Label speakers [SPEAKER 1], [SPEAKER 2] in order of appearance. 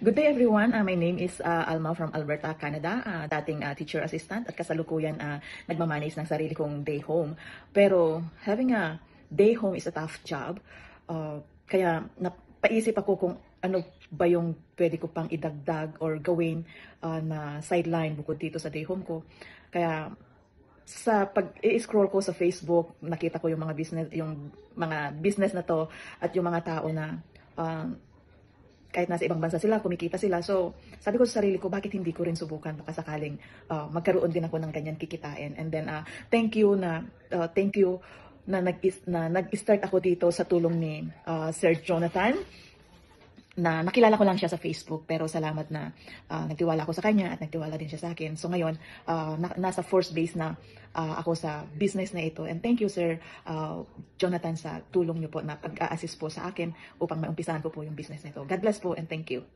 [SPEAKER 1] Good day everyone. My name is Alma from Alberta, Canada. Dating teacher assistant at kasalukuyan nagmamanage ng sarili kong day home. Pero having a day home is a tough job. Kaya napaisip ako kung ano ba yung pwede ko pang idagdag or gawin na sideline bukod dito sa day home ko. Kaya sa pag-i-scroll ko sa Facebook, nakita ko yung mga business na to at yung mga tao na kahit nasa ibang bansa sila, kumikita sila. So, sabi ko sa sarili ko, bakit hindi ko rin subukan? Baka sakaling magkaroon din ako ng ganyan kikitain. And then, thank you na nag-start ako dito sa tulong ni Sir Jonathan, na nakilala ko lang siya sa Facebook, pero salamat na nagtiwala ako sa kanya at nagtiwala din siya sa akin. So ngayon, nasa first base na ako sa business na ito. And thank you Sir Jonathan sa tulong niyo po na pag-a-assist po sa akin upang maumpisahan ko po yung business na ito. God bless po and thank you.